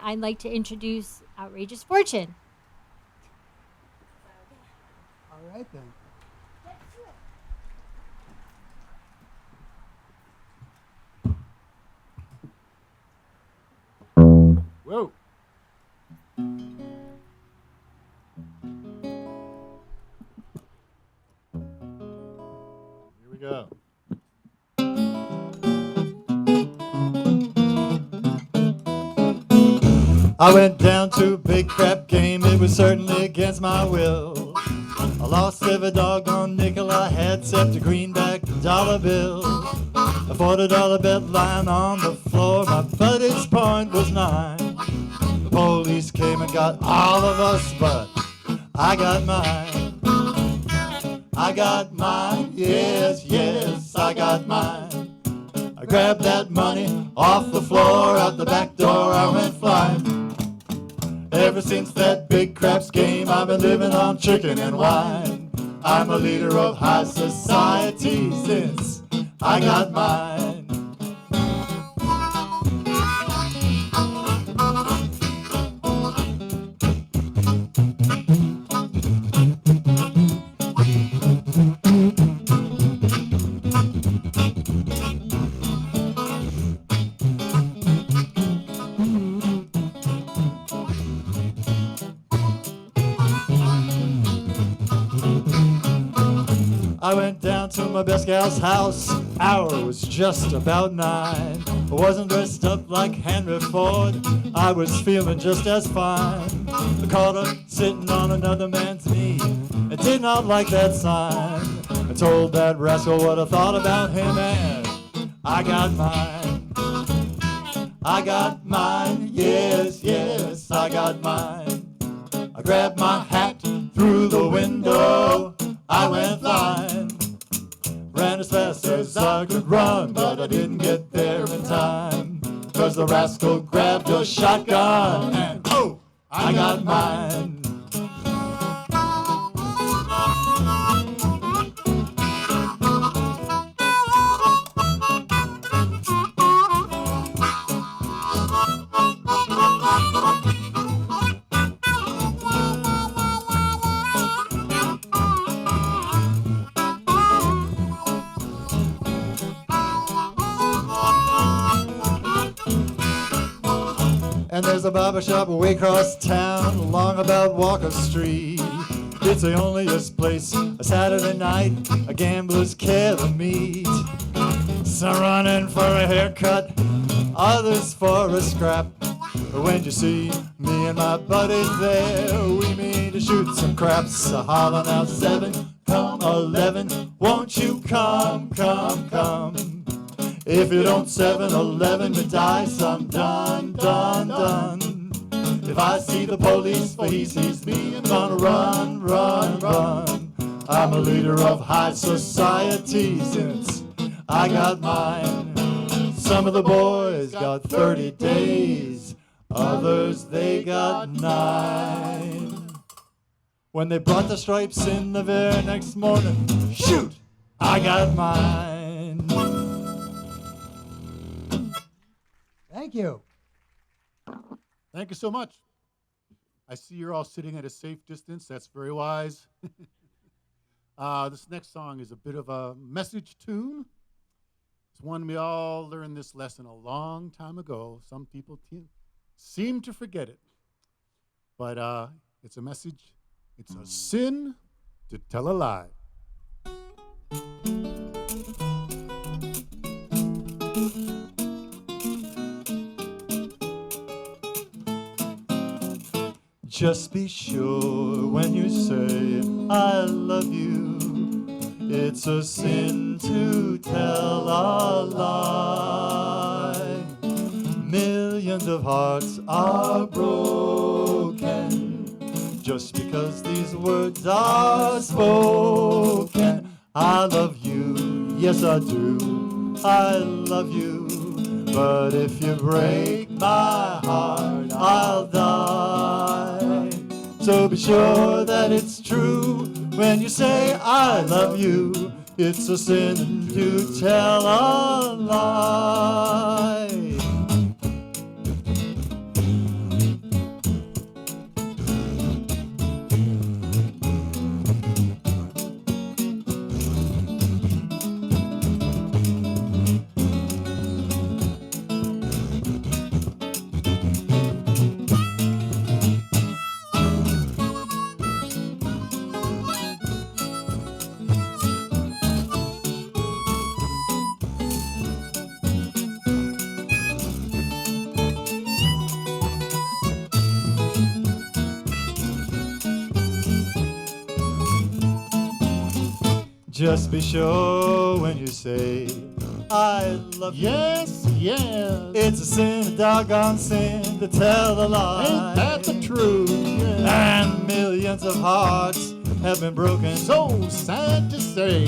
I'd like to introduce Outrageous Fortune. All right then. Whoa. Here we go. I went down to a big crap game, it was certainly against my will. I lost every doggone nickel I had except a greenback dollar bill. A $40 bet lying on the floor, my buddy's point was 9. The police came and got all of us, but I got mine. I got mine, yes, yes, I got mine. I grabbed that money off the floor, out the back door I went flying. Ever since that big craps game, I've been living on chicken and wine. I'm a leader of high society since I got mine. I went down to my best gal's house, hour was just about 9. I wasn't dressed up like Henry Ford, I was feeling just as fine. I caught her sitting on another man's knee, I did not like that sign. I told that rascal what I thought about him and I got mine. I got mine, yes, yes, I got mine. I grabbed my hat through the window, I went flying. Ran as fast as I could run, but I didn't get there in time. 'Cause the rascal grabbed a shotgun and oh, I got mine. And there's a barber shop way across town, along about Walker Street. It's the onlyest place, a Saturday night, a gambler's care to meet. Some running for a haircut, others for a scrap. But when you see me and my buddies there, we mean to shoot some craps. So holler now 7, come 11, won't you come, come, come. If you don't 7-Eleven me dice, I'm done, done, done. If I see the police or he sees me, I'm gonna run, run, run. I'm a leader of high society since I got mine. Some of the boys got 30 days, others they got 9. When they brought the stripes in the very next morning, shoot, I got mine. Thank you. Thank you so much. I see you're all sitting at a safe distance. That's very wise. This next song is a bit of a message tune. It's one we all learned this lesson a long time ago. Some people seem to forget it. But it's a message. It's a sin to tell a lie. Just be sure when you say I love you, it's a sin to tell a lie. Millions of hearts are broken just because these words are spoken. I love you, yes I do, I love you. But if you break my heart, I'll die. So be sure that it's true when you say I love you. It's a sin to tell a lie. Just be sure when you say, I love you. Yes, yes. It's a sin, a doggone sin to tell a lie. Ain't that the truth? Yeah. And millions of hearts have been broken. So sad to say.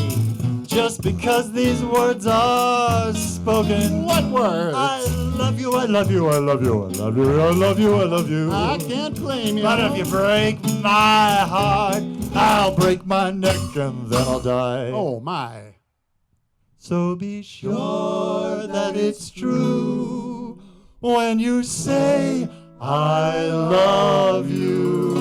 Just because these words are spoken. What words? I love you, I love you, I love you, I love you, I love you, I love you. I can't blame you. But if you break my heart, I'll break my neck and then I'll die. Oh, my. So be sure that it's true when you say, I love you.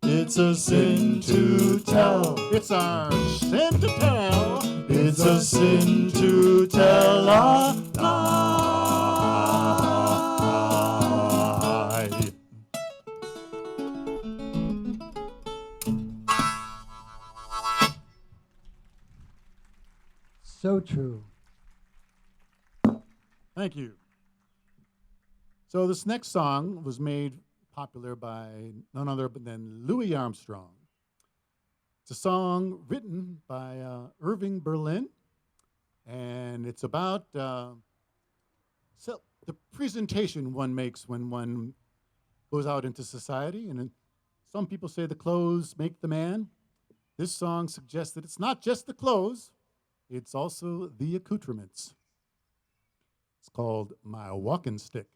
It's a sin to tell. It's our sin to tell. It's a sin to tell a lie. So true. Thank you. So this next song was made popular by none other than Louis Armstrong. It's a song written by Irving Berlin, and it's about the presentation one makes when one goes out into society. And some people say the clothes make the man. This song suggests that it's not just the clothes, it's also the accoutrements. It's called My Walking Stick.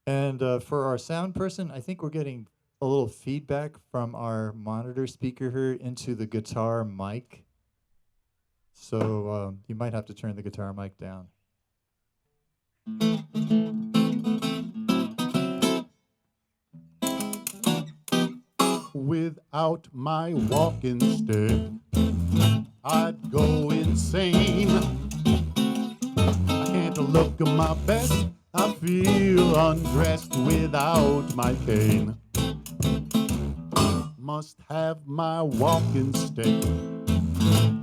And for our sound person, I think we're getting a little feedback from our monitor speaker here into the guitar mic. So you might have to turn the guitar mic down. Without my walking stick, I'd go insane. I can't look my best. I feel undressed without my cane. Must have my walking stick,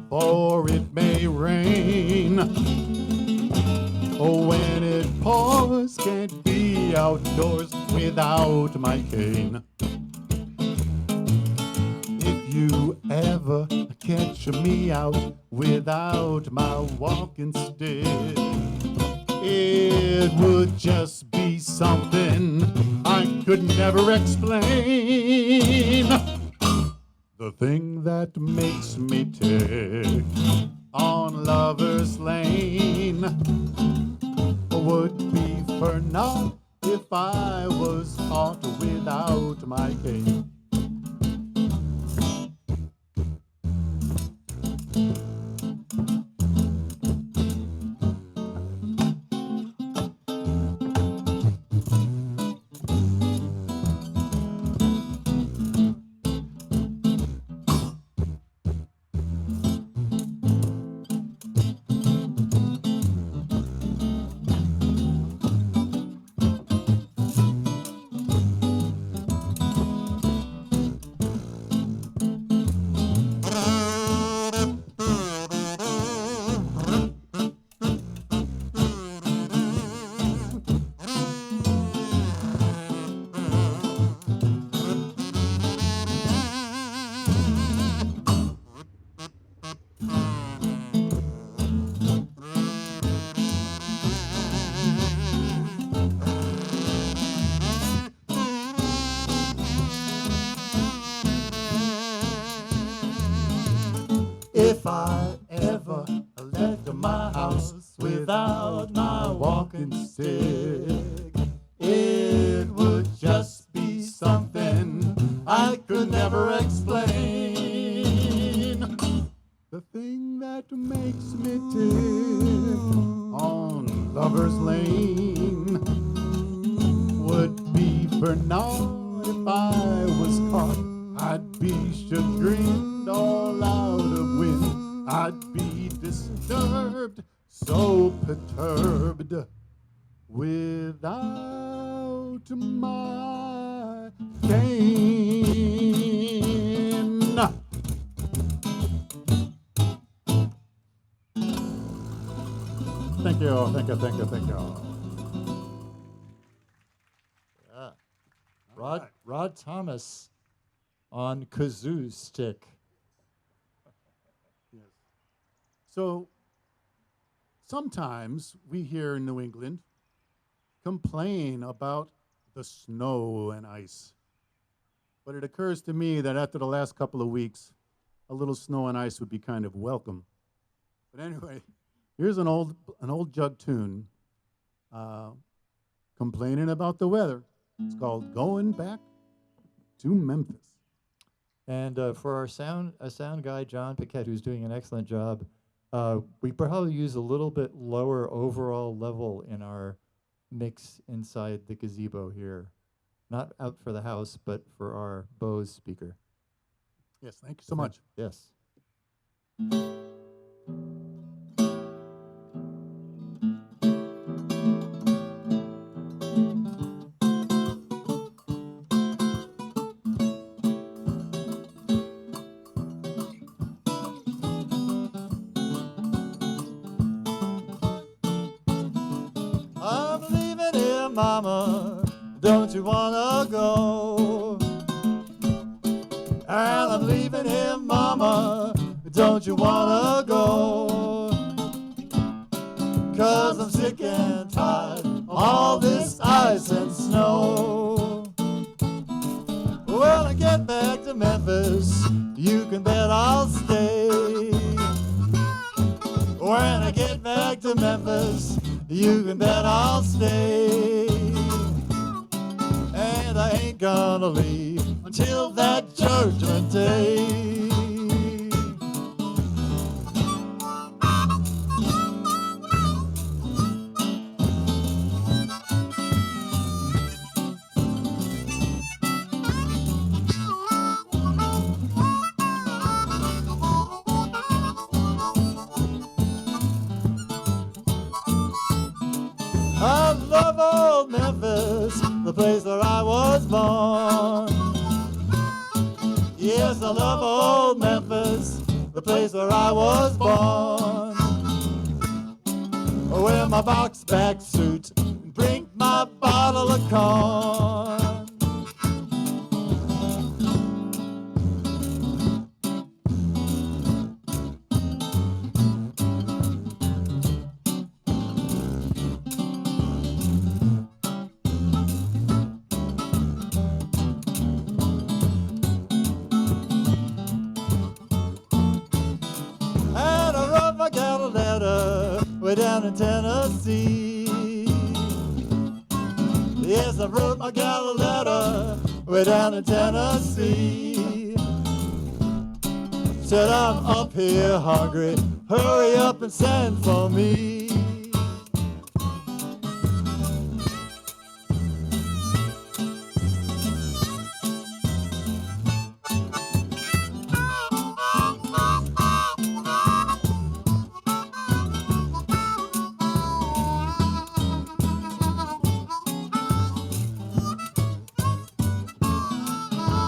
for it may rain. Oh, when it pours, can't be outdoors without my cane. If you ever catch me out without my walking stick, it would just be something I could never explain. The thing that makes me tick on Lover's Lane would be for naught if I was caught without my cane. If I ever left my house without my walking stick, it would just be something I could never explain. The thing that makes me tick on Lover's Lane would be for naught if I was caught. I'd be chagrined, all out of wind. I'd be disturbed, so perturbed without my cane. Thank you, thank you, thank you, thank you. Yeah. Rod Thomas on kazoo stick. So sometimes we here in New England complain about the snow and ice. But it occurs to me that after the last couple of weeks, a little snow and ice would be kind of welcome. But anyway, here's an old jug tune uh, complaining about the weather. It's called "Going Back to Memphis." And for our sound guy, John Paquette, who's doing an excellent job, we probably use a little bit lower overall level in our mix inside the gazebo here. Not out for the house, but for our Bose speaker. Yes, thank you so much. Yes. I'm leaving here, Mama. Don't you wanna go? And I'm leaving here, Mama. Don't you wanna go? 'Cause I'm sick and tired of all this ice and snow. When I get back to Memphis, you can bet I'll stay. When I get back to Memphis, you can bet I'll stay. And I ain't gonna leave until that judgment day. I love old Memphis, the place where I was born. Yes, I love old Memphis, the place where I was born. I wear my box-back suit and drink my bottle of corn. And I wrote my gal a letter way down in Tennessee. Yes, I wrote my gal a letter way down in Tennessee. Said I'm up here hungry, hurry up and send for me.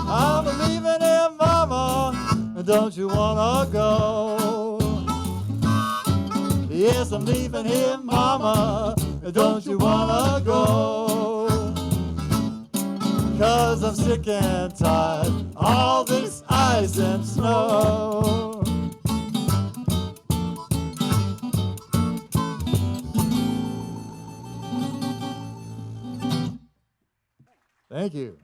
I'm leaving here, Mama, don't you wanna go? Yes, I'm leaving here, Mama, don't you wanna go? 'Cause I'm sick and tired of all this ice and snow. Thank you.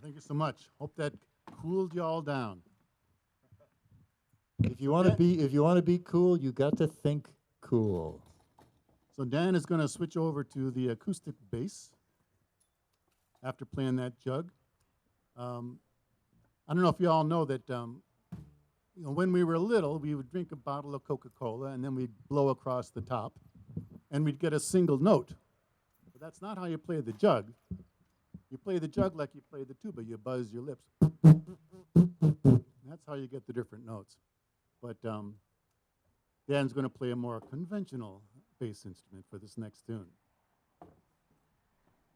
Thank you so much. Hope that cooled you all down. If you want to be cool, you got to think cool. So Dan is going to switch over to the acoustic bass after playing that jug. I don't know if you all know that when we were little, we would drink a bottle of Coca-Cola and then we'd blow across the top and we'd get a single note. But that's not how you play the jug. You play the jug like you play the tuba. You buzz your lips. That's how you get the different notes. But Dan's going to play a more conventional bass instrument for this next tune.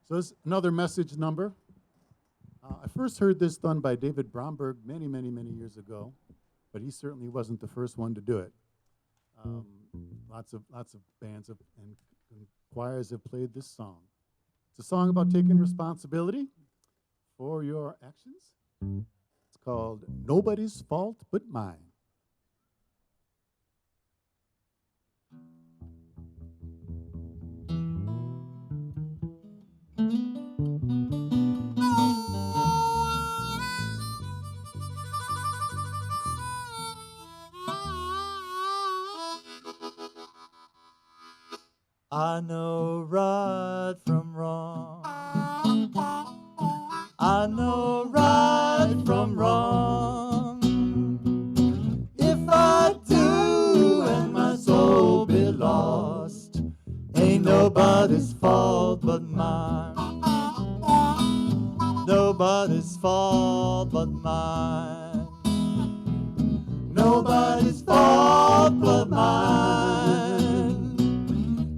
So this is another message number. I first heard this done by David Bromberg many, many, many years ago, but he certainly wasn't the first one to do it. Lots of bands and choirs have played this song. It's a song about taking responsibility for your actions. It's called Nobody's Fault But Mine. I know right from wrong. I know right from wrong. If I do and my soul be lost, ain't nobody's fault but mine. Nobody's fault but mine. Nobody's fault but mine.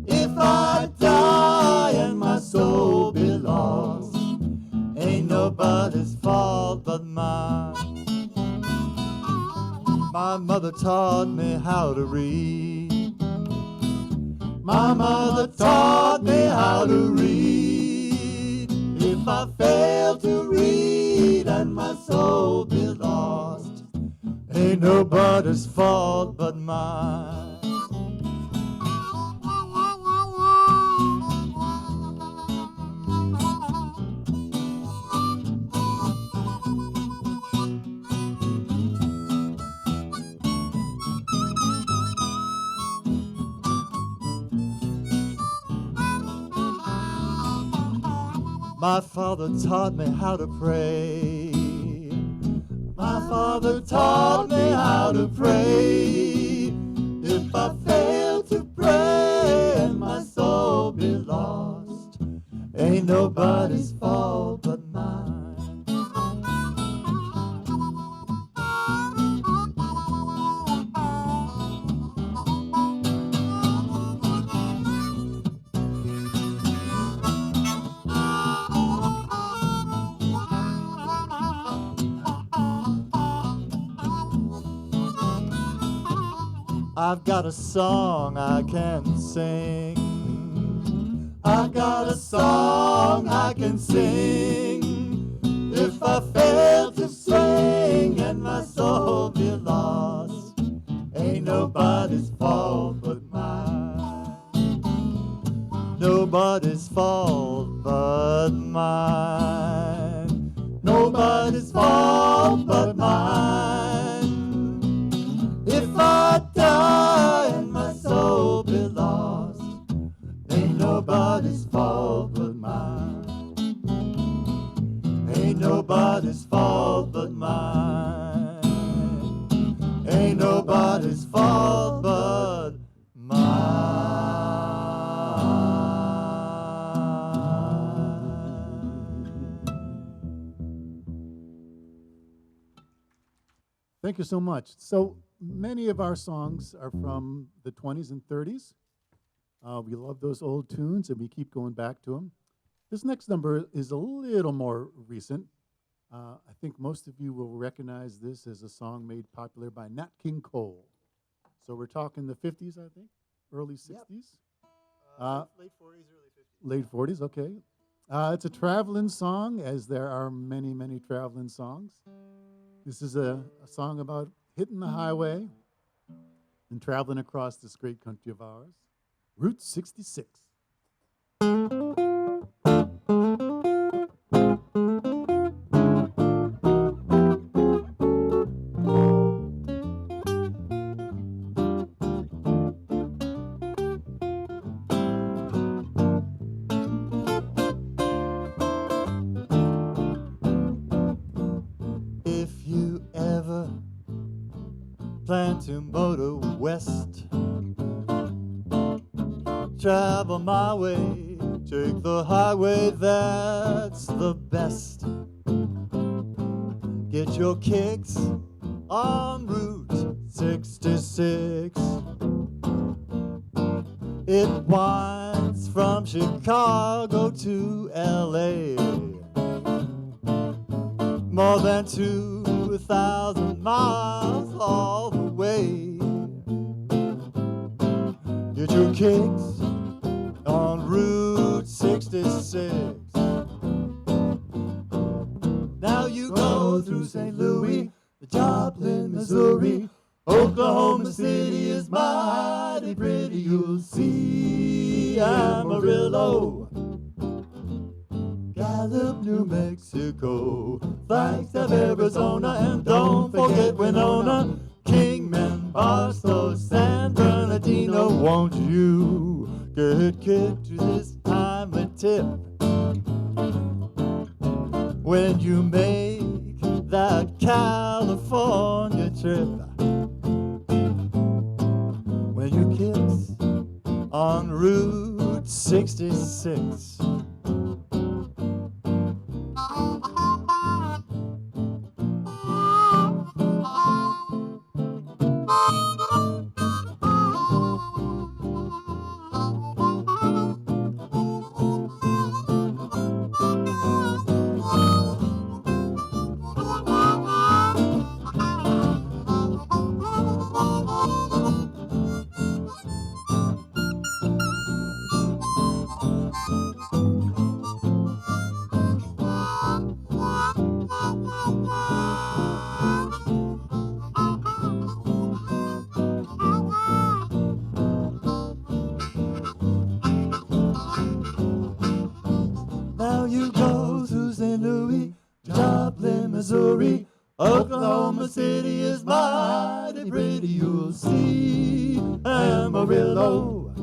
If I die and my soul be lost, ain't nobody's fault but mine. My mother taught me how to read. My mother taught me how to read. If I fail to read and my soul be lost, ain't nobody's fault but mine. My father taught me how to pray. My father taught me how to pray. If I fail to pray and my soul be lost, ain't nobody's fault but mine. I've got a song I can sing. I've got a song I can sing. If I fail to sing and my soul be lost, ain't nobody's fault but mine. Nobody's fault but mine. Nobody's fault but mine. If I die and my soul be lost, ain't nobody's fault but mine. Ain't nobody's fault but mine. Ain't nobody's fault but mine. Thank you so much. So many of our songs are from the 20s and 30s. We love those old tunes, and we keep going back to them. This next number is a little more recent. I think most of you will recognize this as a song made popular by Nat King Cole. So we're talking the 50s, I think, early 60s. Yep. Late 40s, early 50s. Late 40s, okay. It's a traveling song, as there are many, many traveling songs. This is a song about hitting the highway and traveling across this great country of ours, Route 66. If you ever plan to motor west, travel my way, take the highway, that's the best. Get your kicks on Route 66. It winds from Chicago to LA, more than 2,000 miles all the way. Get your kicks on Route 66. Now you go through St. Louis, Joplin, Missouri. Oklahoma City is mighty pretty. You'll see Amarillo, Gallup, New Mexico, Flagstaff, Arizona, and don't forget Winona, Kingman, Barstow, San Bernardino. Won't you Good kid to this time a tip. When you make that California trip, when you kiss on Route 66. Now you go to St. Louis, Joplin, Missouri. Oklahoma City is mighty pretty. You'll see Amarillo,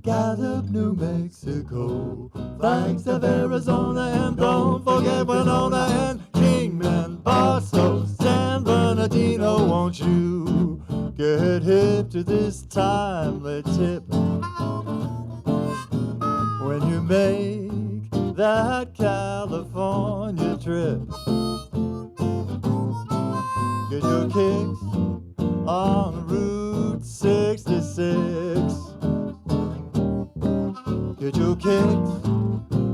Gallup, New Mexico, Flagstaff, Arizona, and don't forget Winona and Kingman, Barstow, San Bernardino. Won't you get hip to this timely tip? When you make that California trip, get your kicks on Route 66. Get your kicks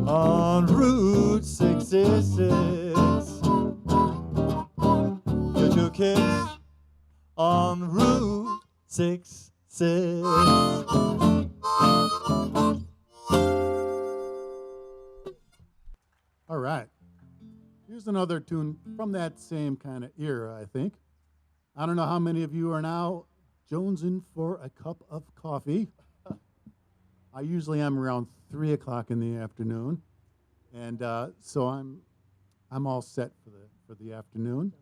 on Route 66. Get your kicks on Route 66. All right. Here's another tune from that same kind of era, I think. I don't know how many of you are now jonesing for a cup of coffee. I usually am around 3 o'clock in the afternoon, and so I'm all set for the afternoon.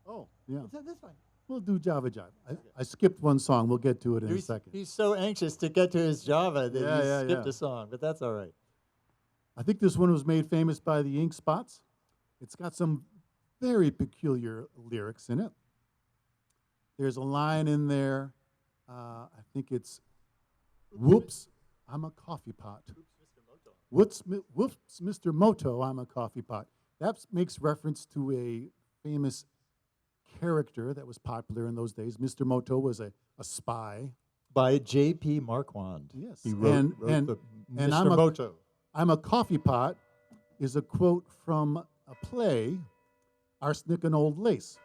Oh, yeah. That's fine. We'll do Java Jive. I skipped one song. We'll get to it in a second. He's so anxious to get to his Java that he skipped yeah. a song, but that's all right. I think this one was made famous by the Ink Spots. It's got some very peculiar lyrics in it. There's a line in there, I think it's, "Whoops, I'm a coffee pot." Whoops, Mr. Moto, I'm a coffee pot. That makes reference to a famous character that was popular in those days. Mr. Moto was a spy. By J.P. Marquand. Yes. He wrote the and Mr. Moto. I'm a coffee pot is a quote from a play, Arsenic and Old Lace.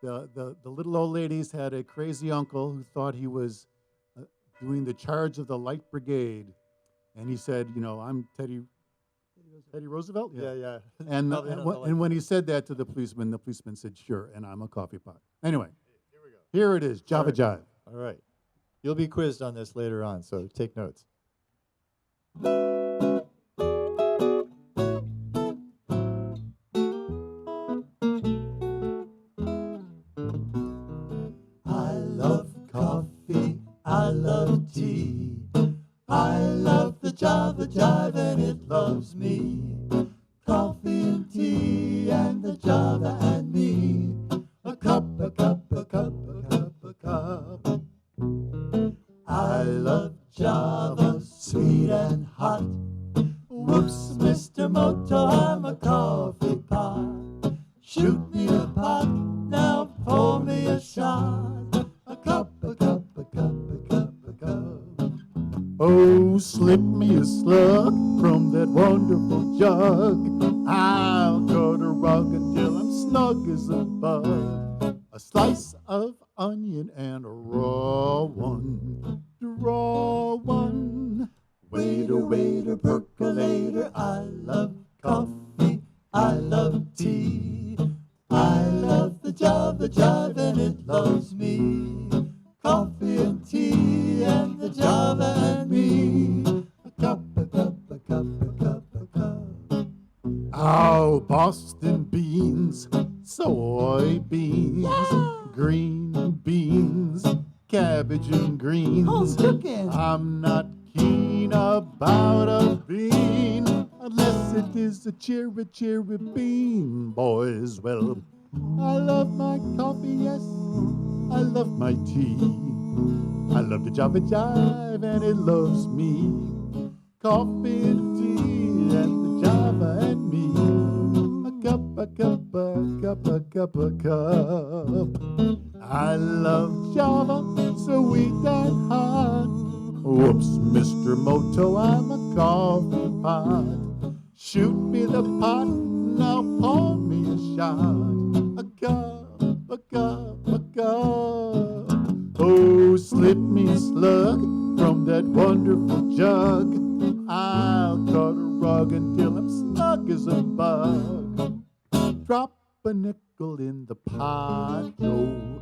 The little old ladies had a crazy uncle who thought he was doing the charge of the Light Brigade. And he said, I'm Teddy Roosevelt? Yeah. And when he said that to the policeman said, "Sure, and I'm a coffee pot." Anyway, Here we go. here it is, Java Jive. All right. You'll be quizzed on this later on, so take notes. I love coffee, I love tea, I love the Java Jive and it loves me. Coffee and tea and the Java and me. A cup, a cup, a cup, a cup, a cup. I love Java, sweet and hot. Whoops, Mr. Moto, I'm a coffee pot. Shoot me a pot, now pour me a shot. A cup, a cup, a cup, a cup, a cup. Oh, slip me a slug from that wonderful jug. I'll go to rug until I'm snug as a bug. A slice of onion and a raw one. Draw one. Waiter, waiter, percolator, I love coffee, I love tea. I love the Java Jive and it loves me. Coffee and tea and the Java and me. A cup, a cup, a cup, a cup, a cup. Oh, Boston beans, soybeans, green beans, cabbage and greens. Home cooking. I'm not keen about a bean unless it is a cherry, cherry bean, boys. Well, I love my coffee, yes, I love my tea. I love the Java Jive and it loves me. Coffee and tea and the Java and me. A cup, a cup, a cup, a cup, a cup. I love Java, sweet and hot. Whoops, Mr. Moto, I'm a coffee pot. Shoot me the pot, now pour me a shot. A cup, a cup, a cup. Oh, slip me a slug from that wonderful jug. I'll cut a rug until I'm snug as a bug. Drop a nickel in the pot, Joe.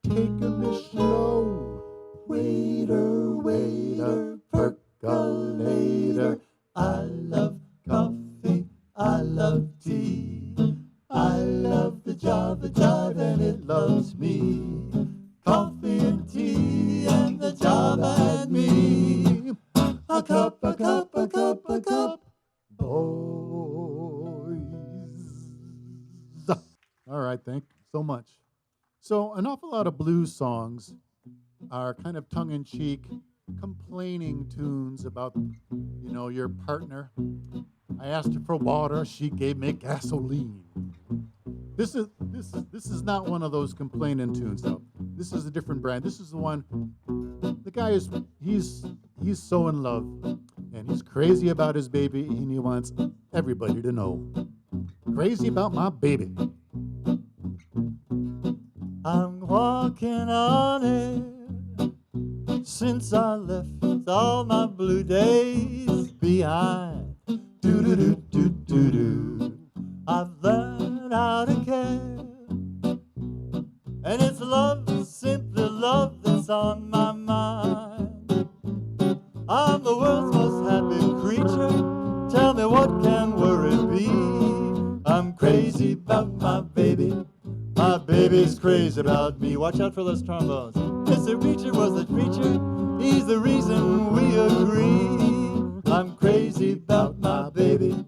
Take me slow. Waiter, waiter, percolator. I love coffee, I love tea. I love the Java Jive and it loves me. Coffee and tea and the Java and me. A cup, a cup, a cup, a cup. Boys. All right, thank you so much. So, an awful lot of blues songs are kind of tongue-in-cheek, complaining tunes about, your partner. I asked her for water, she gave me gasoline. This is not one of those complaining tunes, though. This is a different brand. This is the one. The guy he's so in love, and he's crazy about his baby, and he wants everybody to know. Crazy about my baby. I'm walking on it since I left all my blue days behind. Do do do do do do. I've learned how to care, and it's love, simply love, that's on my mind. I'm the world's most happy creature. Tell me, what can worry be? I'm crazy about my baby. My baby's crazy about me. Watch out for those trombones. Mr. Reacher was a preacher. He's the reason we agree. I'm crazy about my baby.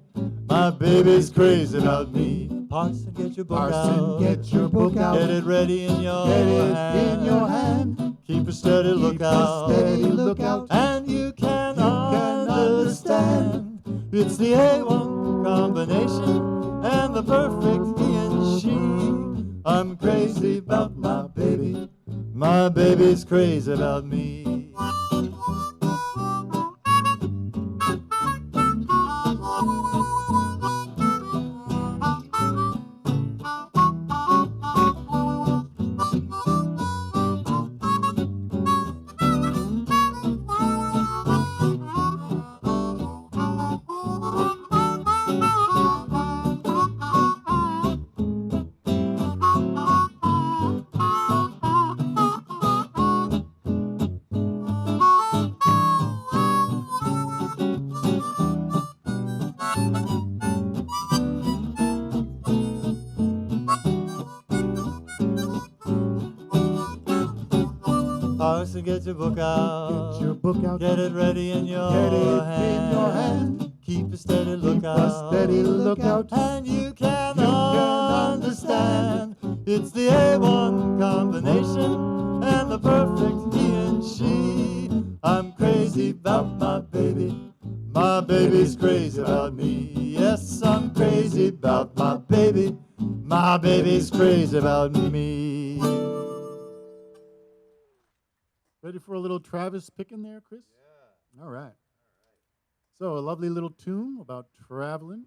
My baby's crazy about me. Parson, get your book out. Parson, get your book out. Get it ready in your Get it hand. in your hand. Keep a steady lookout. Keep a steady lookout. And you can understand. It's the A1 combination and the perfect he and she. I'm crazy about my baby. My baby's crazy about me. Parson, get your book out. Get your book out. Get it ready in your Get it hand. in your hand. Keep a steady Keep lookout. a steady lookout. And you can You can understand. It's the A1 combination and the perfect he and she. I'm crazy about my baby. My baby's crazy about me. Yes, I'm crazy about my baby. My baby's crazy about me. Ready for a little Travis picking there, Chris? Yeah. All right. So, a lovely little tune about traveling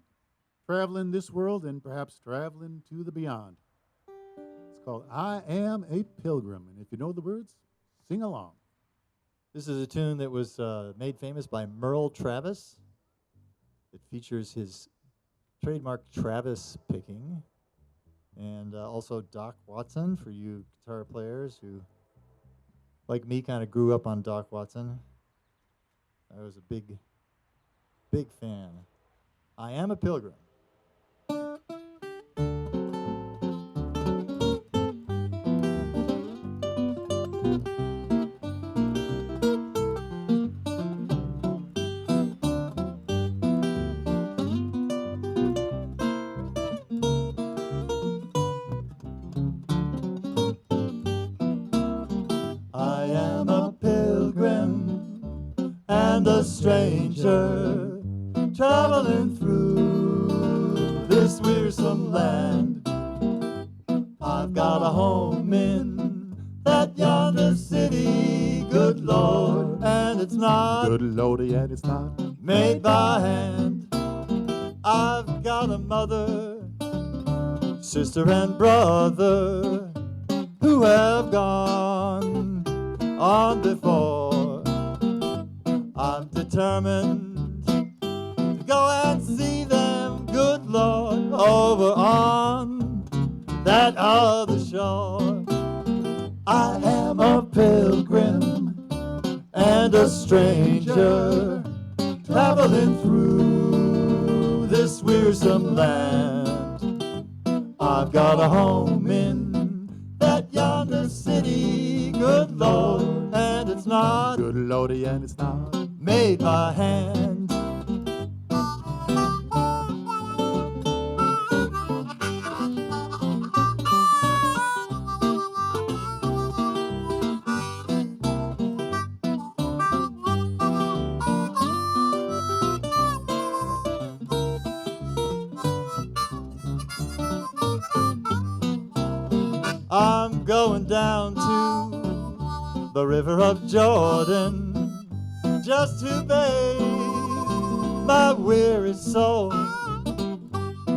this world and perhaps traveling to the beyond. It's called I Am a Pilgrim. And if you know the words, sing along. This is a tune that was made famous by Merle Travis. It features his trademark Travis picking, and also Doc Watson for you guitar players who, like me, kind of grew up on Doc Watson. I was a big fan. I Am a Pilgrim. and a stranger traveling through this wearisome land. I've got a home in that yonder city, good Lord, and it's not Good Lordy, and it's not made by hand. I've got a mother, sister and brother who have gone on before. I'm determined to go and see them, good Lord, over on that other shore. I am a pilgrim and a stranger traveling through this wearisome land. I've got a home in that yonder city, good Lord, and it's not Good Lordy, and it's not made by hand. I'm going down to the river of Jordan just to bathe my weary soul.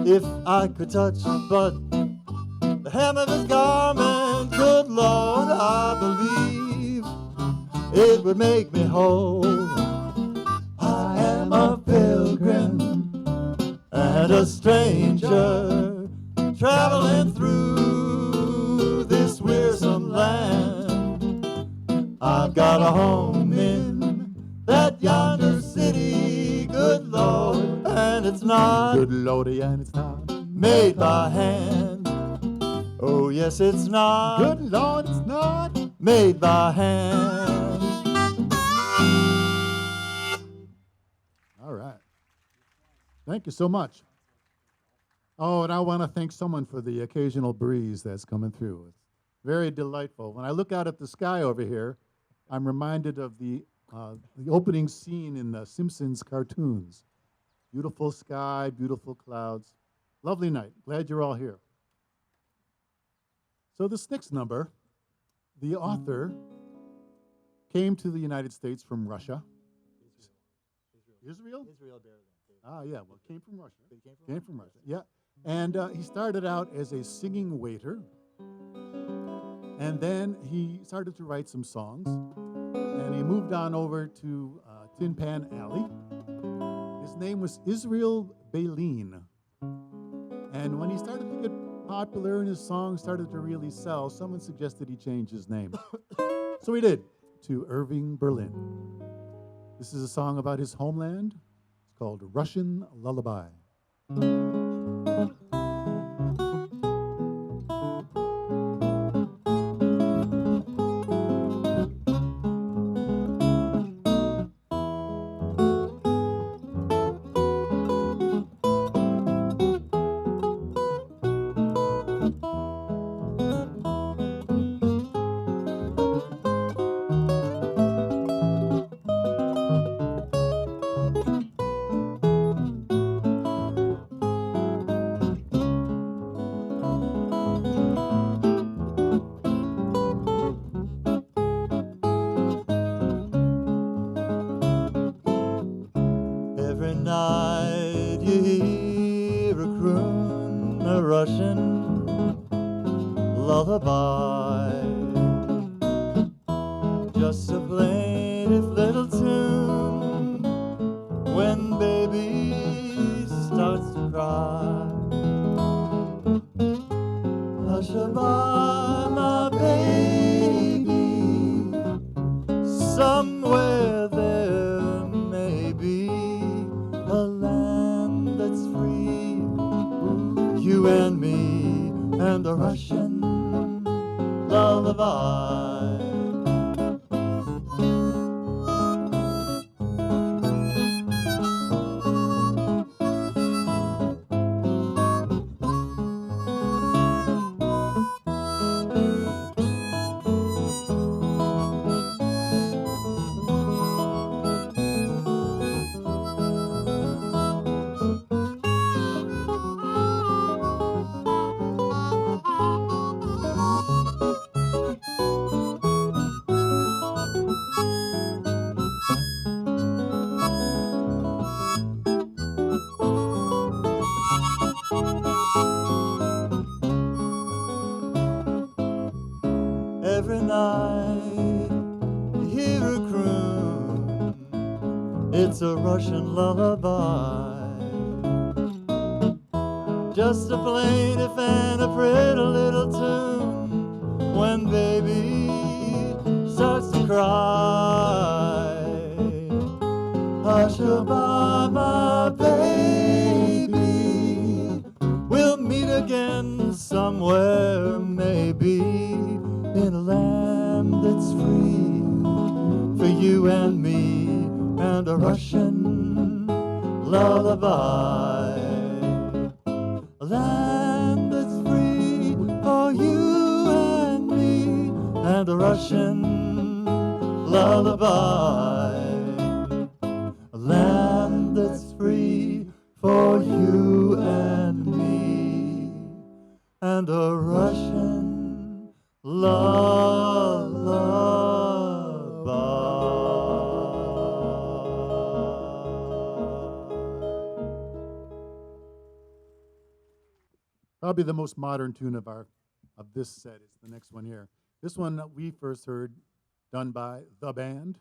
If I could touch but the hem of his garment, good Lord, I believe it would make me whole. I am a pilgrim and a stranger traveling through this wearisome land. I've got a home in that yonder city, good Lord, and it's not Good Lordy, and it's not made by hand. Oh yes, it's not Good Lord, it's not made by hand. All right. Thank you so much. Oh, and I want to thank someone for the occasional breeze that's coming through. It's very delightful. When I look out at the sky over here, I'm reminded of the opening scene in the Simpsons cartoons. Beautiful sky, beautiful clouds. Lovely night. Glad you're all here. So this next number, the author came to the United States from Russia. Israel? Israel barely. Ah, yeah. Well, it came from Russia. Came from Russia. Yeah. And he started out as a singing waiter. And then he started to write some songs. And he moved on over to Tin Pan Alley. His name was Israel Baleen. And when he started to get popular and his songs started to really sell, someone suggested he change his name. So he did, to Irving Berlin. This is a song about his homeland. It's called Russian Lullaby. Every night you hear a croon, a Russian lullaby, just a plaintive little tune when baby starts to cry. Hush-a-bye, my baby, somewhere there may be a land that's free, you and me and the Russian lullaby. It's a Russian lullaby. Just a plaintive and a pretty little tune when baby starts to cry. Hush-a-bye, my baby, we'll meet again somewhere, maybe in a land that's free for you and me, and a Russian lullaby. A land that's free for you and me, and a Russian lullaby. A land that's free for you and me, and a Russian lullaby. Probably the most modern tune of this set is the next one here. This one that we first heard, done by the band,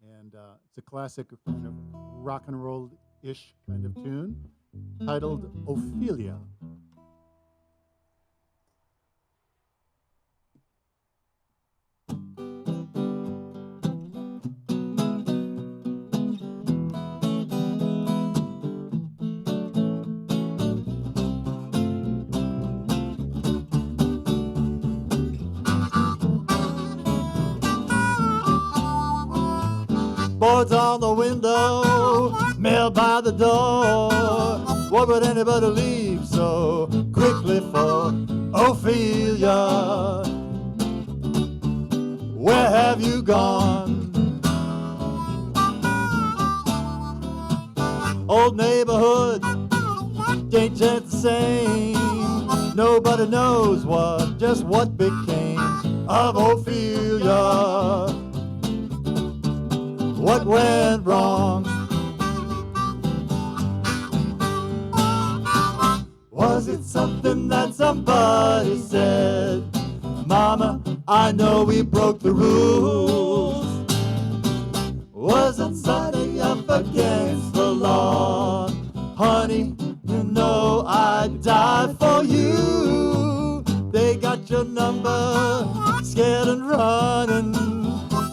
and it's a classic kind of rock and roll-ish kind of tune, titled Ophelia. Boards on the window, mail by the door. What would anybody leave so quickly for? Ophelia, where have you gone? Old neighborhood ain't just the same. Nobody knows just what became of Ophelia. What went wrong? Was it something that somebody said? Mama, I know we broke the rules. Was it something up against the law? Honey, you know I'd die for you. They got your number, scared and running.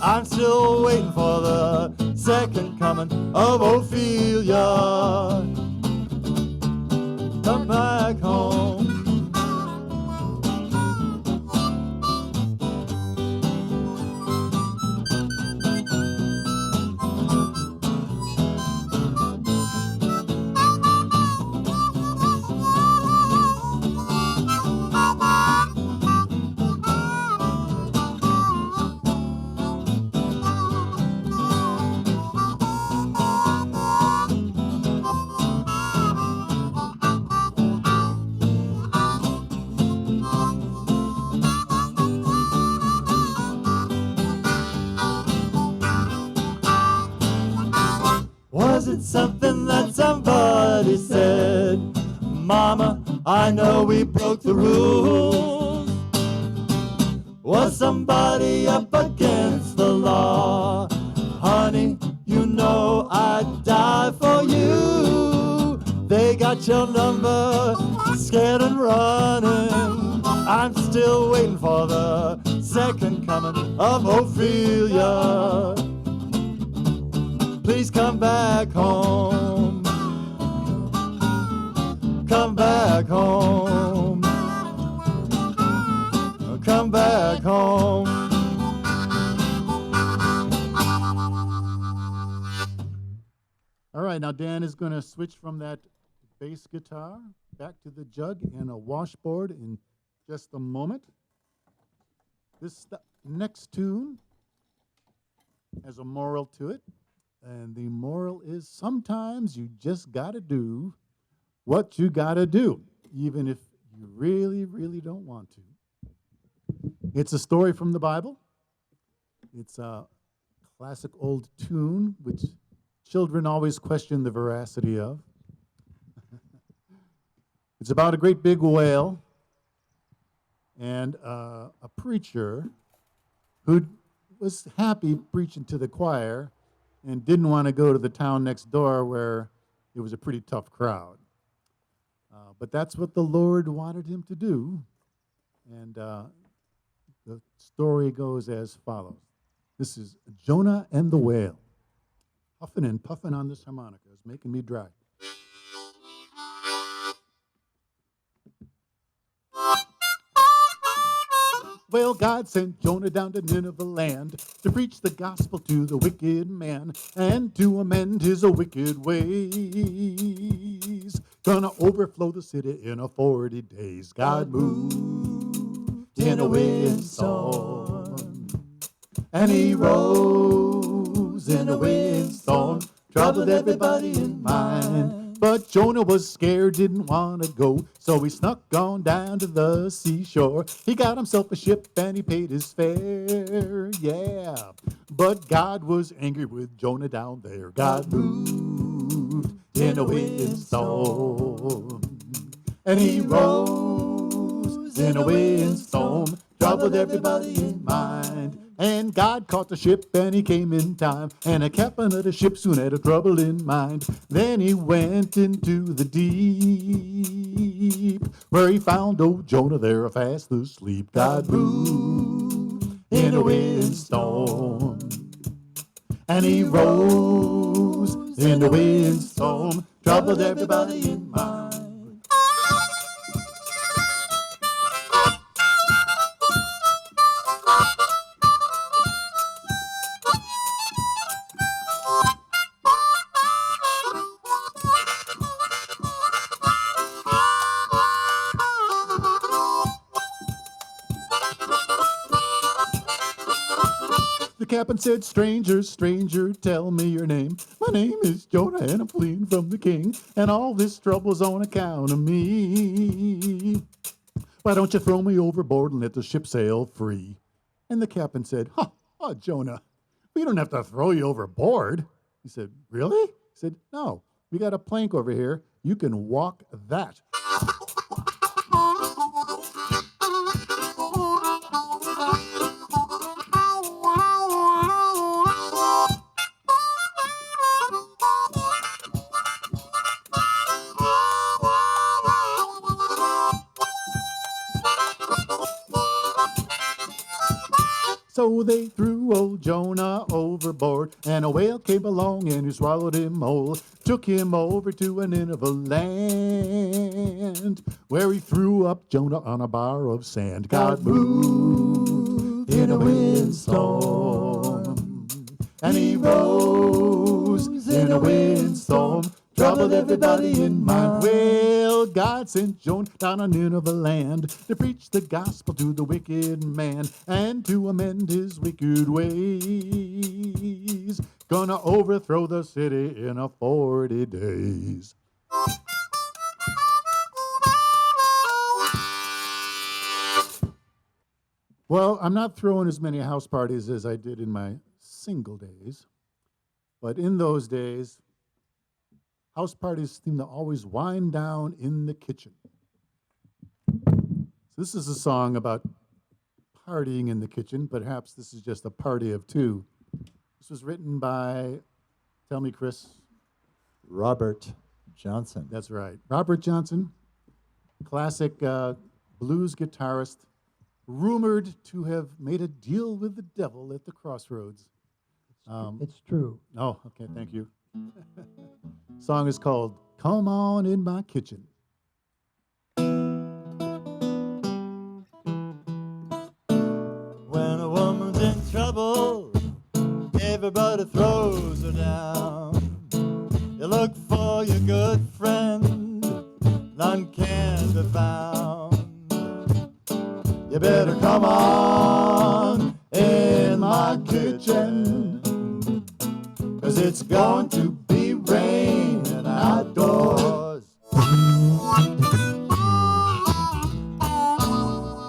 I'm still waiting for the second coming of Ophelia. Come back home. Was it something that somebody said? Mama, I know we broke the rules. Was somebody up against the law? Honey, you know I'd die for you. They got your number, scared and running. I'm still waiting for the second coming of Ophelia. Please come back home. Come back home. Come back home. All right, now Dan is going to switch from that bass guitar back to the jug and a washboard in just a moment. This next tune has a moral to it. And the moral is sometimes you just got to do what you got to do, even if you really, really don't want to. It's a story from the Bible. It's a classic old tune, which children always question the veracity of. It's about a great big whale and a preacher who was happy preaching to the choir, and didn't want to go to the town next door where it was a pretty tough crowd. But that's what the Lord wanted him to do. And the story goes as follows. This is Jonah and the Whale. Huffing and puffing on this harmonica is making me dry. Well, God sent Jonah down to Nineveh land to preach the gospel to the wicked man and to amend his wicked ways. Gonna overflow the city in 40 days. God moved in a windstorm, and he rose in a windstorm, troubled everybody in mind. But Jonah was scared, didn't want to go, so he snuck on down to the seashore. He got himself a ship and he paid his fare, yeah. But God was angry with Jonah down there. God moved in a windstorm, and he rose in a windstorm, troubled everybody in mind. And God caught the ship and he came in time, and the captain of the ship soon had a trouble in mind. Then he went into the deep, where he found old Jonah there fast asleep. God moved in a windstorm, and he rose in a windstorm, troubled everybody in mind. The captain said, stranger, stranger, tell me your name. My name is Jonah, and I'm fleeing from the king, and all this trouble's on account of me. Why don't you throw me overboard and let the ship sail free? And the captain said, Jonah, we don't have to throw you overboard. He said, really? He said, no, we got a plank over here. You can walk that. So they threw old Jonah overboard, and a whale came along and he swallowed him whole. Took him over to a Nineveh land, where he threw up Jonah on a bar of sand. God moved in a windstorm, and he rose in a windstorm, troubled everybody in mind. Well, God sent Jonah down to Nineveh land to preach the gospel to the wicked man and to amend his wicked ways. Gonna overthrow the city in 40 days. Well, I'm not throwing as many house parties as I did in my single days, but in those days, house parties seem to always wind down in the kitchen. So this is a song about partying in the kitchen. Perhaps this is just a party of two. This was written by, tell me, Chris. Robert Johnson. That's right. Robert Johnson, classic blues guitarist, rumored to have made a deal with the devil at the crossroads. It's true. Oh, okay, thank you. Song is called Come On in My Kitchen. When a woman's in trouble, everybody throws her down. You look for your good friend, none can be found. You better come on in my kitchen, 'cause it's going to be raining outdoors.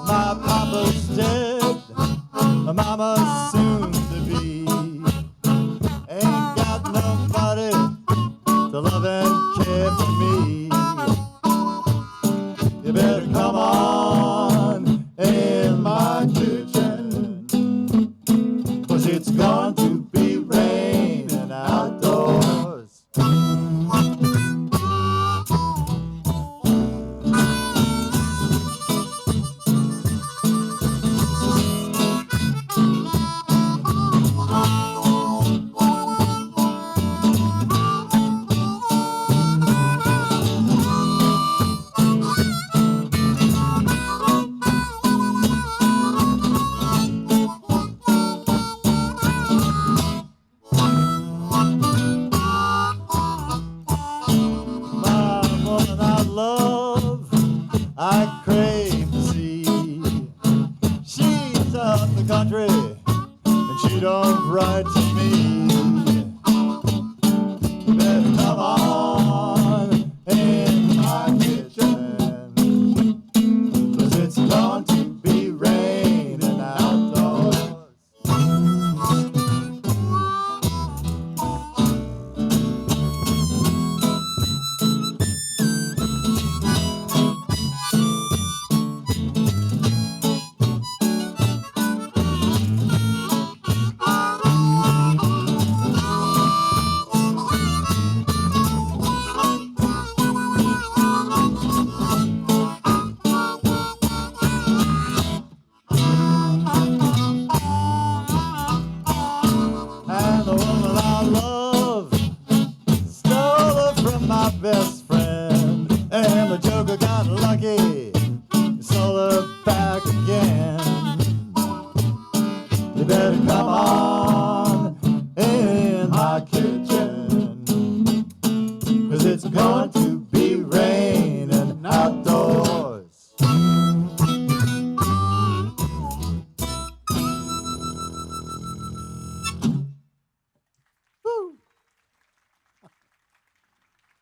My papa's dead, my mama's soon to be. Ain't got nobody to love and care for me. You better come on in my kitchen, 'cause it's going to be raining out.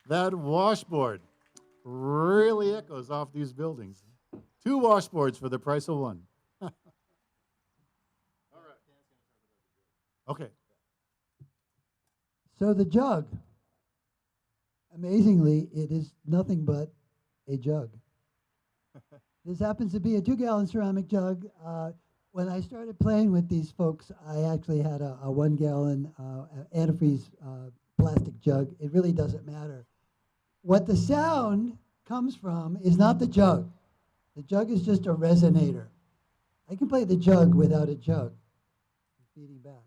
That washboard really echoes off these buildings. 2 washboards for the price of 1. All right. Okay. So the jug, amazingly, it is nothing but a jug. This happens to be a 2-gallon ceramic jug. When I started playing with these folks, I actually had a 1-gallon antifreeze plastic jug. It really doesn't matter. What the sound comes from is not the jug. The jug is just a resonator. I can play the jug without a jug. Feeding back.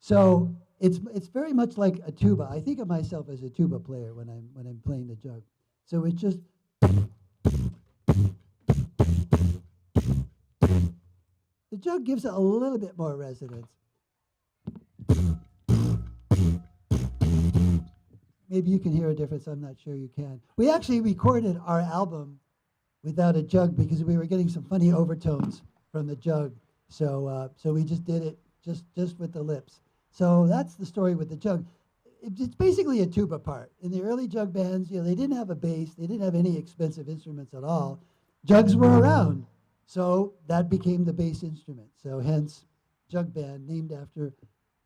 So it's very much like a tuba. I think of myself as a tuba player when I'm playing the jug. So it's just the jug gives it a little bit more resonance. Maybe you can hear a difference. I'm not sure you can. We actually recorded our album without a jug because we were getting some funny overtones from the jug. So we just did it just with the lips. So that's the story with the jug. It's basically a tuba part. In the early jug bands, they didn't have a bass. They didn't have any expensive instruments at all. Jugs were around. So that became the bass instrument. So hence, jug band, named after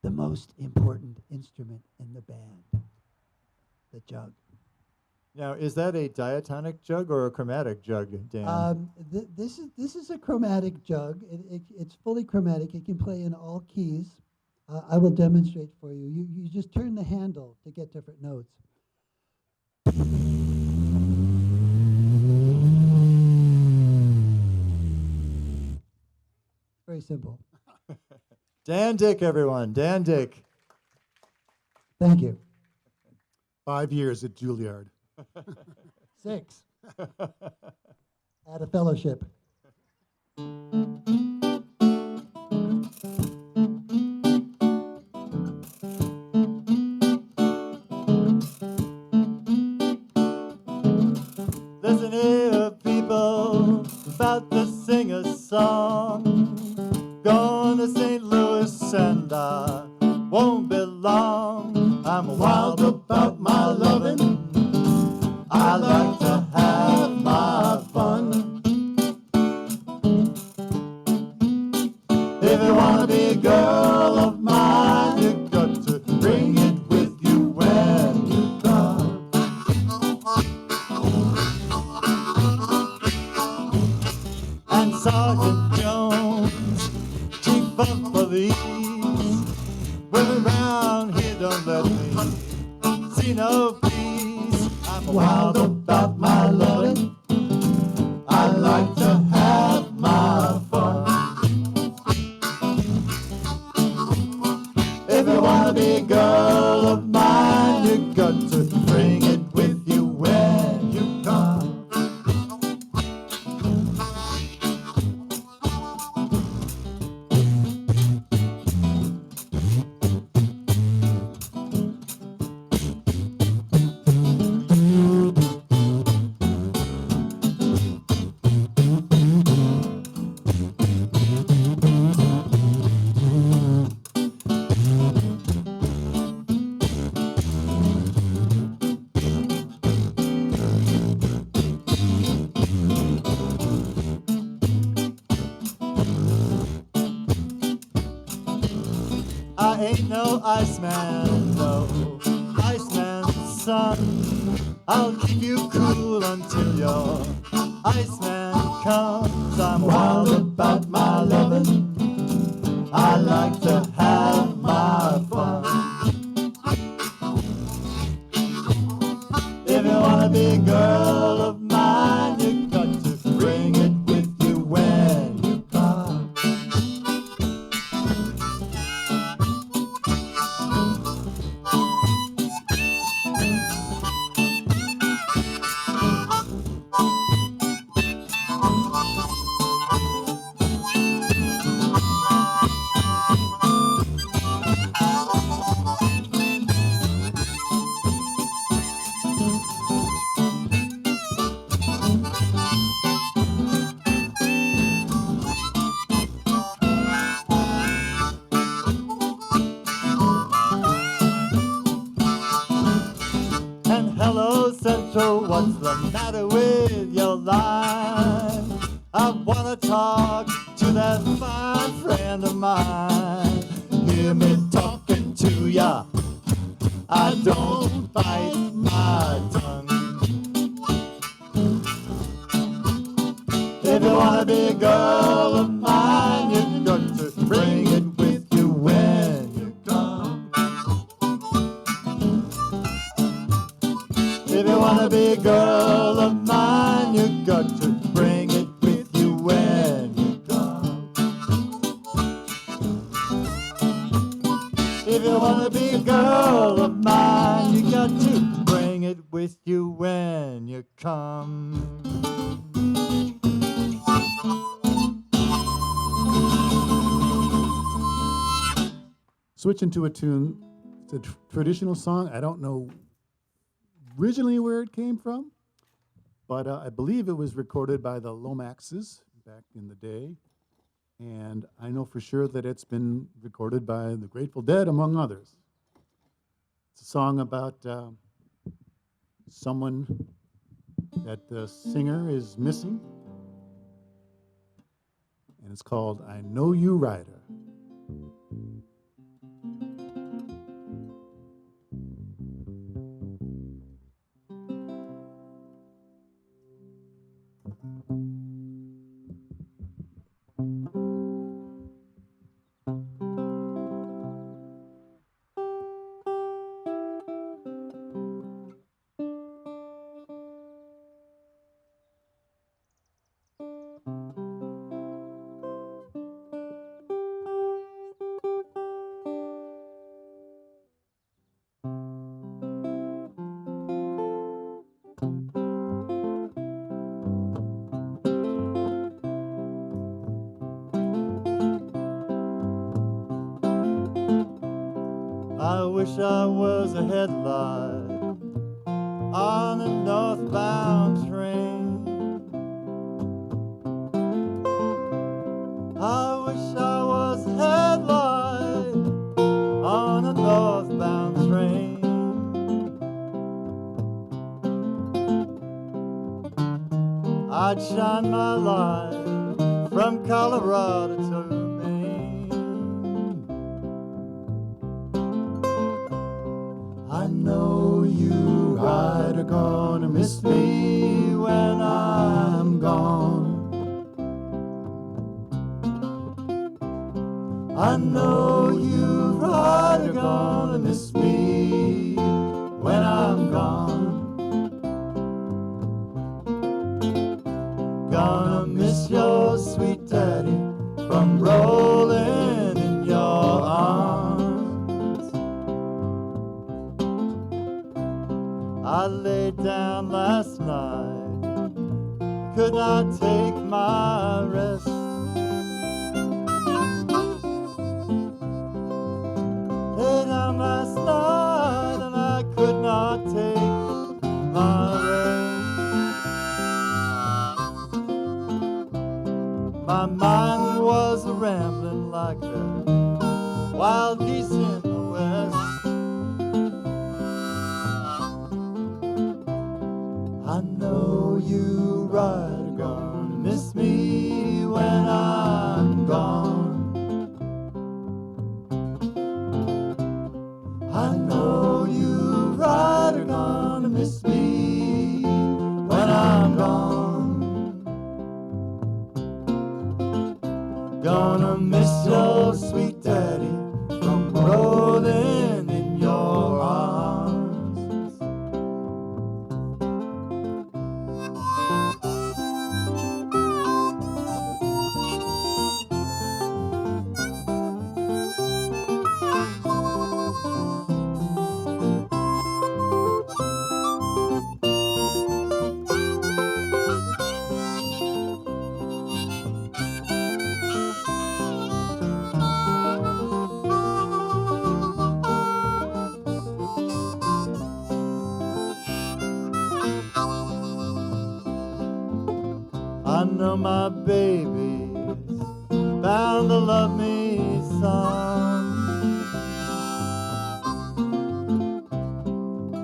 the most important instrument in the band, the jug. Now, is that a diatonic jug or a chromatic jug, Dan? This is a chromatic jug. It's fully chromatic. It can play in all keys. I will demonstrate for you. You just turn the handle to get different notes. Very simple. Dan Dick, everyone. Dan Dick. Thank you. 5 years at Juilliard. 6. At a fellowship. Listen here, people, about to sing a song. Going to St. Louis and I won't be long. I'm wild about my loving. I like to have my fun. If you wanna be a girl of mine, you got to bring it with you when you come. And Sergeant Jones, chief of police, women round here don't let me see no peace. I'm wild about my loving. I like to have my fun. If you wanna be a girl of mine, you got to bring it with you when you come. I ain't no Iceman, no Iceman's son. I'll keep you cool until your Iceman comes. I'm wild about my loving. I like to have my fun. If you wanna be a girl of mine, you got to bring it with you when you come. So what's the matter with your line? I wanna talk to that fine friend of mine. Hear me talking to ya, I don't bite my tongue. If you wanna be a girl of mine, you've got to bring it with you when you come. If you wanna be a girl of mine, you've got to bring it with you when you come. If you wanna be a girl of mine, you got to bring it with you when you come. Switching to a tune, it's a traditional song. I don't know originally where it came from, but I believe it was recorded by the Lomaxes back in the day. And I know for sure that it's been recorded by the Grateful Dead, among others. It's a song about someone that the singer is missing, and it's called I Know You Rider. I wish I was a headlight on a northbound train. I wish I was a headlight on a northbound train. I'd shine my light from Colorado to Maine. I know you are gonna miss me when I'm gone. I know you are gonna miss me when I'm gone. Gonna miss your sweet daddy from rolling in your arms. I laid down last night, could not take my rest. Laid down last night and I could not take my rest. My mind was rambling like the wild geese in the west. I know you are gonna miss me when I'm gone. I know you are gonna miss me when I'm gone. Gonna miss your sweet daddy from rolling in your arms. I know my baby's bound to love me some.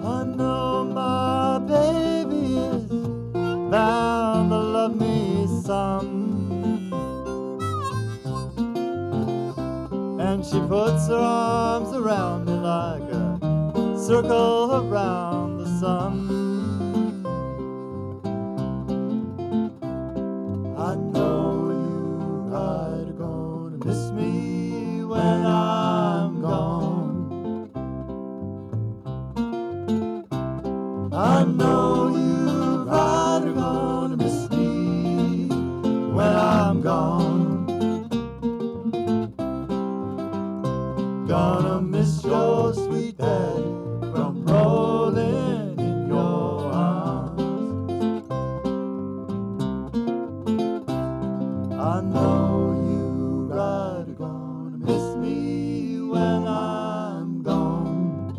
I know my baby She puts her arms around me like a circle around the sun. I know you are gonna miss me when I'm gone. I know you are gonna miss me when I'm gone. Gonna miss your sweet daddy from rolling in your arms. I know you are gonna miss me when I'm gone.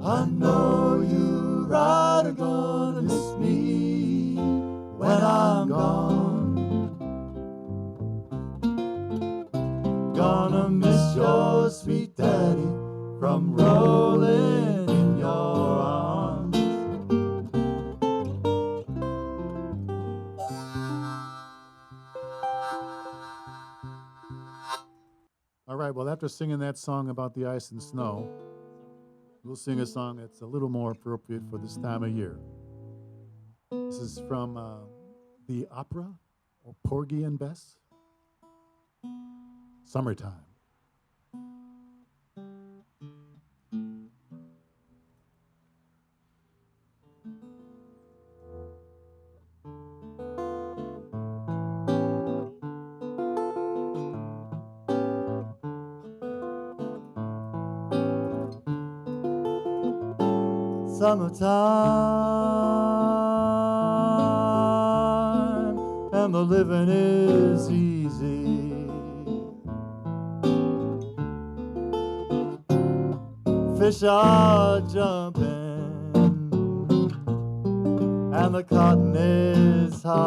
I know you are gonna miss me when I'm gone. Gonna miss your sweet daddy from rolling in your arms. All right, well, after singing that song about the ice and snow, we'll sing a song that's a little more appropriate for this time of year. This is from the opera, or Porgy and Bess, Summertime. Summertime, and the living is easy. Fish are jumping, and the cotton is high.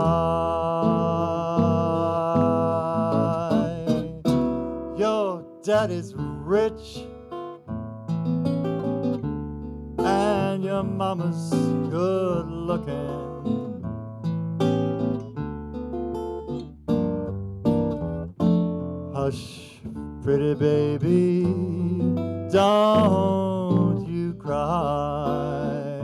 Your daddy's rich, and your mama's good looking. Hush, pretty baby, don't you cry.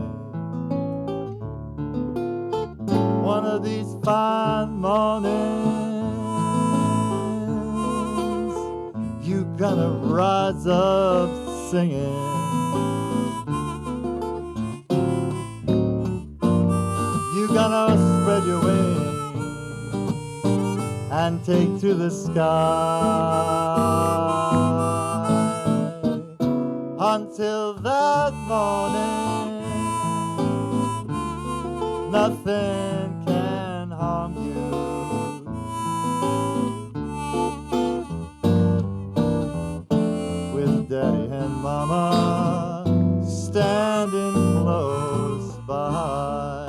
One of these fine mornings, you gonna rise up singing. You gonna spread your wings and take to the sky. Until that morning, nothing can harm you. With daddy and mama standing close by.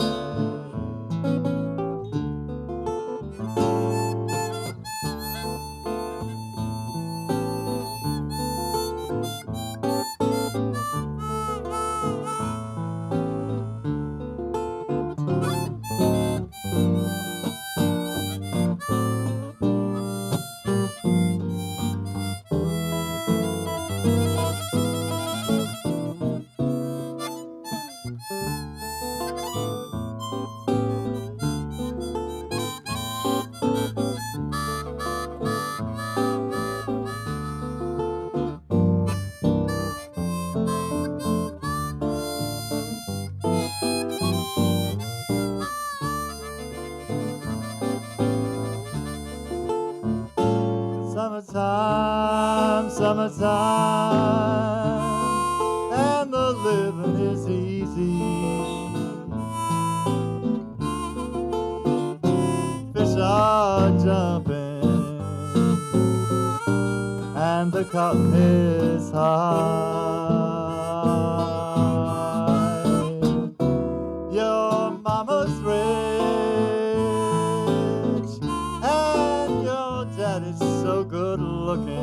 Summertime, summertime, and the living is easy. Fish are jumping, and the cotton is high. Your mama's rich, and your daddy's so good looking.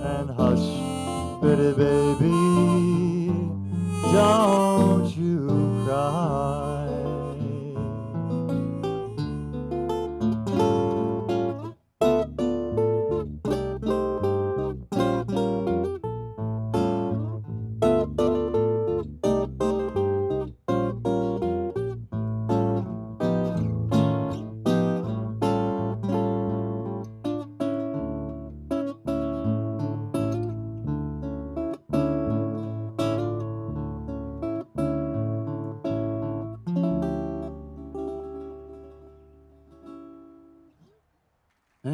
And hush, pretty baby, don't you cry.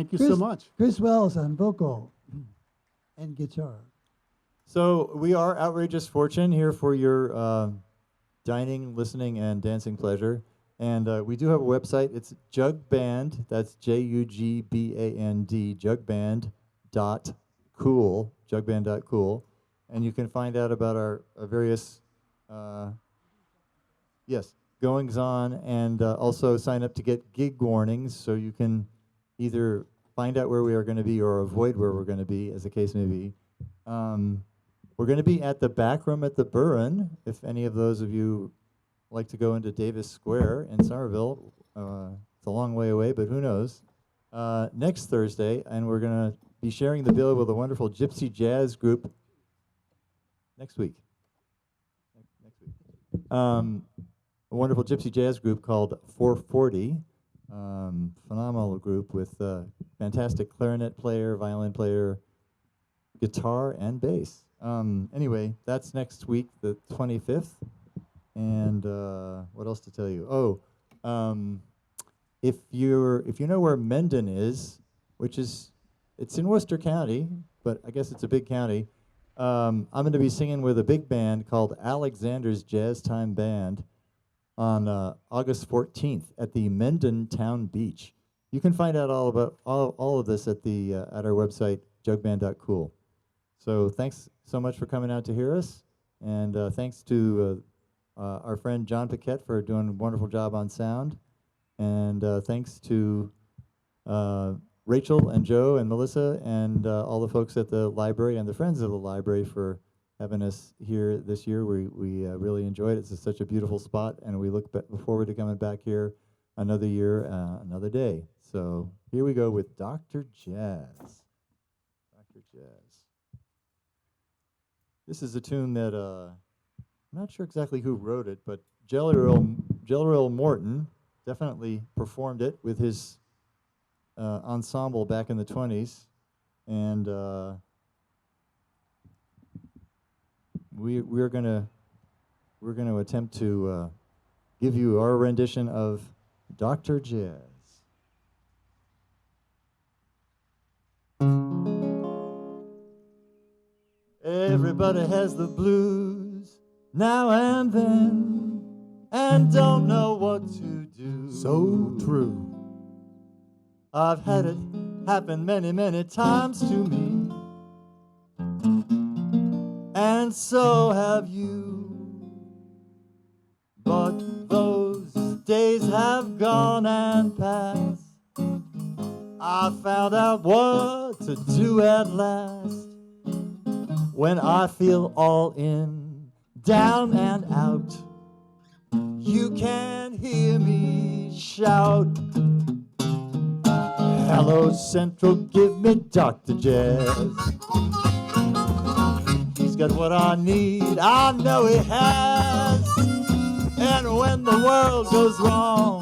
Thank you so much. Chris Wells on vocal and guitar. So we are Outrageous Fortune here for your dining, listening, and dancing pleasure. And we do have a website. It's Jugband. That's Jugband. Jugband.cool. Jugband.cool. And you can find out about our various goings on, and also sign up to get gig warnings, so you can either find out where we are going to be or avoid where we're going to be, as the case may be. We're going to be at the back room at the Burren, if any of those of you like to go into Davis Square in Somerville. It's a long way away, but who knows. Next Thursday, and we're going to be sharing the bill with a wonderful gypsy jazz group next week. A wonderful gypsy jazz group called 440. Phenomenal group with fantastic clarinet player, violin player, guitar, and bass. Anyway, that's next week, the 25th. And what else to tell you? If you know where Mendon is, it's in Worcester County, but I guess it's a big county. I'm going to be singing with a big band called Alexander's Jazz Time Band on August 14th at the Mendon Town Beach. You can find out all about all of this at our website, jugband.cool. So thanks so much for coming out to hear us, and thanks to our friend John Paquette for doing a wonderful job on sound, and thanks to Rachel and Joe and Melissa and all the folks at the library and the friends of the library for having us here this year. We really enjoyed it. It's such a beautiful spot, and we look forward to coming back here another year, another day. So here we go with Dr. Jazz. Dr. Jazz. This is a tune that I'm not sure exactly who wrote it, but Jelly Roll Morton definitely performed it with his ensemble back in the 20s, and we're gonna attempt to give you our rendition of Dr. Jazz. Everybody has the blues now and then, and don't know what to do. So true. I've had it happen many, many times to me, and so have you. But those days have gone and passed. I found out what to do at last. When I feel all in, down and out, you can hear me shout, "Hello Central, give me Dr. Jazz. He's got what I need, I know he has. And when the world goes wrong,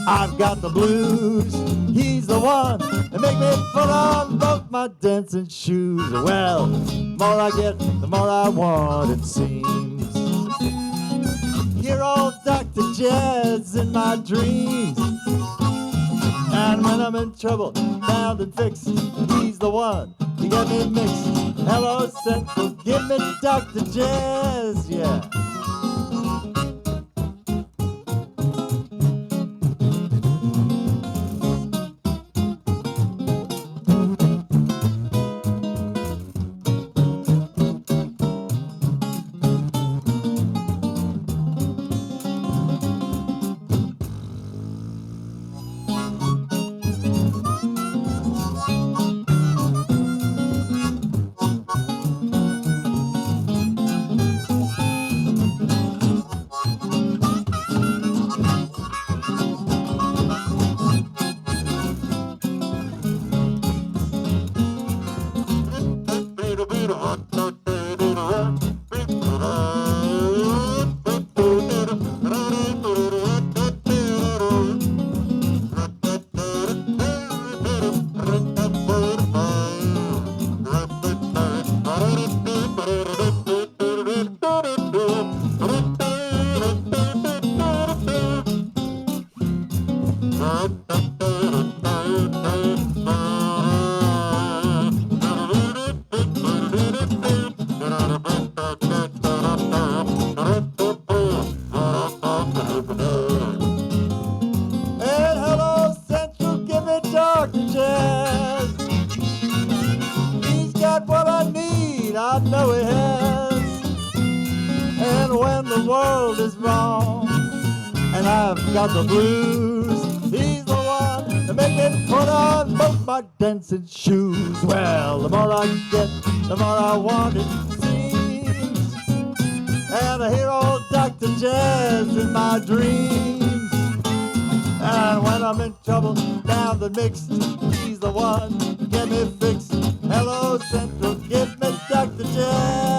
I've got the blues. He's the one that make me put on both my dancing shoes. Well, the more I get, the more I want, it seems. Hear old Dr. Jazz in my dreams. And when I'm in trouble, bound and fixed, he's the one to get me mixed. Hello Central, give me Dr. Jazz, yeah. got what I need, I know he has. And when the world is wrong and I've got the blues, he's the one to make me put on both my dancing shoes. Well, the more I get, the more I want it seems. And I hear old Dr. Jazz in my dreams. And when I'm in trouble, down the mixed, he's the one to get me fixed. Hello, Central, give me Dr. Jazz.